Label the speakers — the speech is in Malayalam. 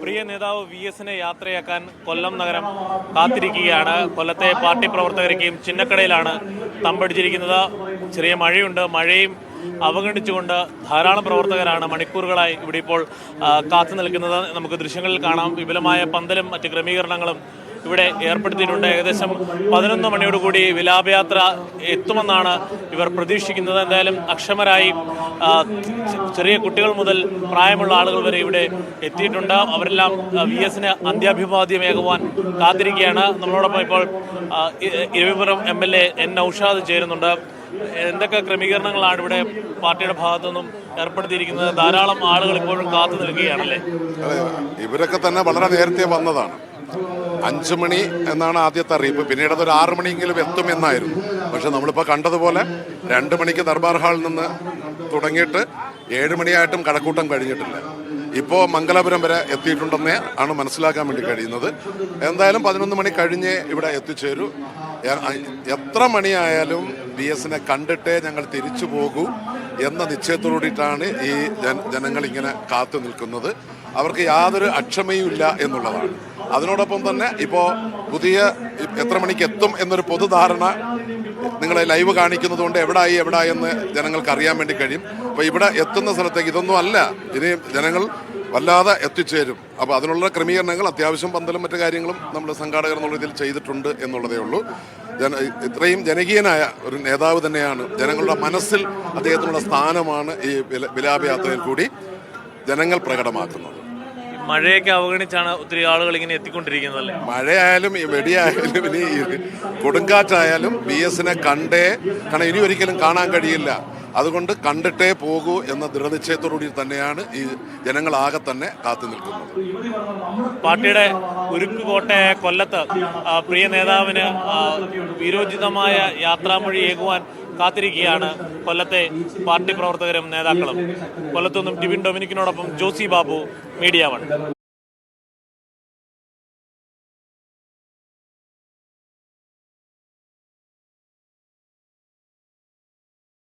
Speaker 1: പ്രിയ നേതാവ് VSനെ യാത്രയാക്കാൻ കൊല്ലം നഗരം കാത്തിരിക്കുകയാണ്. കൊല്ലത്തെ പാർട്ടി പ്രവർത്തകരൊക്കെയും ചിന്നക്കടയിലാണ് തമ്പടിച്ചിരിക്കുന്നത്. ചെറിയ മഴയുണ്ട്. മഴയും അവഗണിച്ചുകൊണ്ട് ധാരാളം പ്രവർത്തകരാണ് മണിക്കൂറുകളായി ഇവിടെ ഇപ്പോൾ കാത്തു നിൽക്കുന്നത്. നമുക്ക് ദൃശ്യങ്ങളിൽ കാണാം. വിപുലമായ പന്തലും മറ്റ് ക്രമീകരണങ്ങളും ഇവിടെ ഏർപ്പെടുത്തിയിട്ടുണ്ട്. ഏകദേശം 11 മണിയോടുകൂടി വിലാപയാത്ര എത്തുമെന്നാണ് ഇവർ പ്രതീക്ഷിക്കുന്നത്. എന്തായാലും അക്ഷമരായി ചെറിയ കുട്ടികൾ മുതൽ പ്രായമുള്ള ആളുകൾ വരെ ഇവിടെ എത്തിയിട്ടുണ്ട്. അവരെല്ലാം VSന് അന്ത്യാഭിവാദ്യമേകുവാൻ കാത്തിരിക്കുകയാണ്. നമ്മളോടൊപ്പം ഇപ്പോൾ ഇരവിപുരം MLA N. നൌഷാദ് ചേരുന്നുണ്ട്. എന്തൊക്കെ ക്രമീകരണങ്ങളാണ് ഇവിടെ പാർട്ടിയുടെ ഭാഗത്തു നിന്നും ഏർപ്പെടുത്തിയിരിക്കുന്നത്? ധാരാളം ആളുകൾ ഇപ്പോഴും കാത്തു നിൽക്കുകയാണല്ലേ?
Speaker 2: ഇവരൊക്കെ തന്നെ വളരെ നേരത്തെ വന്നതാണ്. 5 മണി എന്നാണ് ആദ്യത്തെ അറിയിപ്പ്. പിന്നീട് അതൊരു 6 മണിയെങ്കിലും എത്തുമെന്നായിരുന്നു. പക്ഷെ നമ്മളിപ്പോൾ കണ്ടതുപോലെ 2 മണിക്ക് ദർബാർ ഹാളിൽ നിന്ന് തുടങ്ങിയിട്ട് 7 മണിയായിട്ടും കഴക്കൂട്ടം കഴിഞ്ഞിട്ടില്ല. ഇപ്പോൾ മംഗലാപുരം വരെ എത്തിയിട്ടുണ്ടെന്നേ ആണ് മനസ്സിലാക്കാൻ വേണ്ടി കഴിയുന്നത്. എന്തായാലും 11 മണി കഴിഞ്ഞേ ഇവിടെ എത്തിച്ചേരൂ. എത്ര മണിയായാലും VSനെ കണ്ടിട്ടേ ഞങ്ങൾ തിരിച്ചു പോകൂ എന്ന നിശ്ചയത്തോടുകൂടിയിട്ടാണ് ഈ ജനങ്ങൾ ഇങ്ങനെ കാത്തു നിൽക്കുന്നത്. അവർക്ക് യാതൊരു അക്ഷമയും ഇല്ല എന്നുള്ളതാണ്. അതിനോടൊപ്പം തന്നെ ഇപ്പോൾ പുതിയ എത്ര മണിക്ക് എത്തും എന്നൊരു പൊതുധാരണ നിങ്ങളെ ലൈവ് കാണിക്കുന്നത് കൊണ്ട് എവിടായി എന്ന് ജനങ്ങൾക്ക് അറിയാൻ വേണ്ടി കഴിയും. അപ്പോൾ ഇവിടെ എത്തുന്ന സ്ഥലത്തേക്ക് ഇതൊന്നും അല്ല, ഇനി ജനങ്ങൾ വല്ലാതെ എത്തിച്ചേരും. അപ്പോൾ അതിനുള്ള ക്രമീകരണങ്ങൾ അത്യാവശ്യം പന്തലും മറ്റു കാര്യങ്ങളും നമ്മൾ സംഘാടകർ എന്നുള്ള ഇതിൽ ചെയ്തിട്ടുണ്ട് എന്നുള്ളതേ ഉള്ളൂ. ഇത്രയും ജനകീയനായ ഒരു നേതാവ് തന്നെയാണ്. ജനങ്ങളുടെ മനസ്സിൽ അദ്ദേഹത്തിനുള്ള സ്ഥാനമാണ് ഈ വിലാപയാത്രയിൽ കൂടി ജനങ്ങൾ പ്രകടമാക്കുന്നത്.
Speaker 1: മഴയൊക്കെ അവഗണിച്ചാണ് ഒത്തിരി ആളുകൾ ഇങ്ങനെ എത്തിക്കൊണ്ടിരിക്കുന്നത്.
Speaker 2: മഴയായാലും വെടിയായാലും ഇനി കൊടുങ്കാറ്റായാലും VSനെ കാരണം ഇനി ഒരിക്കലും കാണാൻ കഴിയില്ല. അതുകൊണ്ട് കണ്ടിട്ടേ പോകൂ എന്ന ദൃഢനിശ്ചയത്തോടുകൂടി തന്നെയാണ് ഈ ജനങ്ങളാകെ തന്നെ കാത്തു നിൽക്കുന്നത്.
Speaker 1: പാർട്ടിയുടെ ഉരുക്കുകോട്ടയായ കൊല്ലത്ത് പ്രിയ നേതാവിന് വീരോചിതമായ യാത്രാമൊഴി ഏകുവാൻ കാത്തിരിക്കുകയാണ് കൊല്ലത്തെ പാർട്ടി പ്രവർത്തകരും നേതാക്കളും. കൊല്ലത്തുനിന്നും ടിബിൻ ഡൊമിനിക്കിനോടൊപ്പം ജോസി ബാബു, മീഡിയ 1.